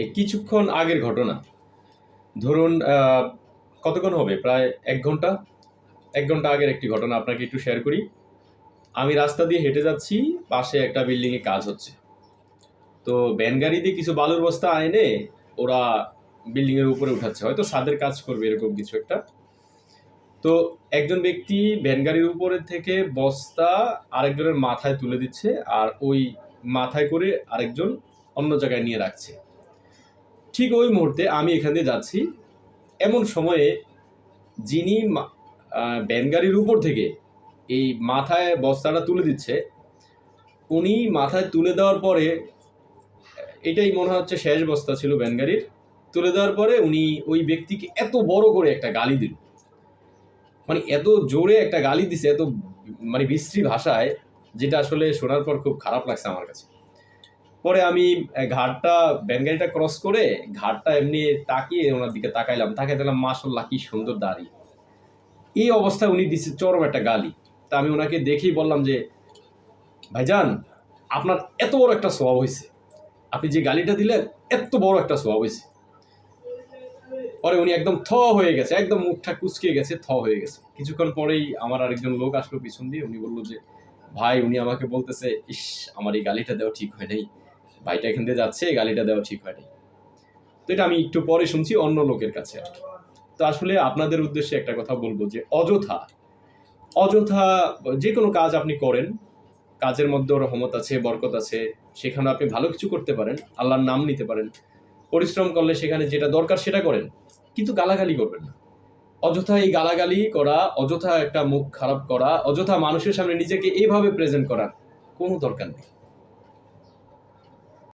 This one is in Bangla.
এই কিছুক্ষণ আগের ঘটনা। ধরুন কতক্ষণ হবে, প্রায় ১ ঘন্টা। ১ ঘন্টা আগের একটি ঘটনা আপনাকে একটু শেয়ার করি। আমি রাস্তা দিয়ে হেঁটে যাচ্ছি, পাশে একটা বিল্ডিংয়ে কাজ হচ্ছে। তো ভ্যান গাড়ি দিয়ে কিছু বালুর বস্তা এনে ওরা বিল্ডিংয়ের উপরে উঠাচ্ছে, হয়তো ছাদের কাজ করবে এরকম কিছু একটা। তো একজন ব্যক্তি ভ্যান গাড়ির উপরে থেকে বস্তা আরেকজনের মাথায় তুলে দিচ্ছে, আর ওই মাথায় করে আরেকজন অন্য জায়গায় নিয়ে রাখছে। ঠিক ওই মুহূর্তে আমি এখান দিয়ে যাচ্ছি, এমন সময়ে যিনি ভ্যান গাড়ির উপর থেকে এই মাথায় বস্তাটা তুলে দিচ্ছে, উনি মাথায় তুলে দেওয়ার পরে, এটাই মনে হচ্ছে শেষ বস্তা ছিল ভ্যান গাড়ির, তুলে দেওয়ার পরে উনি ওই ব্যক্তিকে এত বড় করে একটা গালি দিল, মানে এত জোরে একটা গালি দিছে, এত মানে বিশ্রী ভাষায়, যেটা আসলে শোনার পর খুব খারাপ লাগছে আমার কাছে। পরে আমি ঘাটটা ভ্যান গাড়িটা ক্রস করে ঘাটটা এমনি তাকিয়ে ওনার দিকে তাকাইলাম, তাকাই দিলাম মাশাআল্লাহ কি সুন্দর দাড়ি। এই অবস্থায় উনি দিচ্ছে চরম একটা গালি। তা আমি ওনাকে দেখেই বললাম যে, ভাইজান আপনার এত বড় একটা স্বভাব হয়েছে, আপনি যে গালিটা দিলেন এত বড় একটা স্বভাব হয়েছে। পরে উনি একদম থ হয়ে গেছে, একদম মুখটা কুচকে গেছে, থ হয়ে গেছে। কিছুক্ষণ পরেই আমার আরেকজন লোক আসলো পিছন দিয়ে, উনি বললো যে, ভাই উনি আমাকে বলতেছে, ইস আমার এই গালিটা দেওয়া ঠিক হয় নাই, ভাইটা এখান দিয়ে যাচ্ছে, গালিটা দেওয়া ঠিক হয় নাই। তো এটা আমি একটু পরে শুনছি অন্য লোকের কাছে আর কি। তো আসলে আপনাদের উদ্দেশ্যে একটা কথা বলবো যে অযথা অযথা যে কোনো কাজ আপনি করেন, কাজের মধ্যে রহমত আছে, বরকত আছে, সেখানে আপনি ভালো কিছু করতে পারেন, আল্লাহর নাম নিতে পারেন, পরিশ্রম করলে সেখানে যেটা দরকার সেটা করেন, কিন্তু গালাগালি করবেন না। অযথা এই গালাগালি করা, অযথা একটা মুখ খারাপ করা, অযথা মানুষের সামনে নিজেকে এইভাবে প্রেজেন্ট করার কোনো দরকার নেই।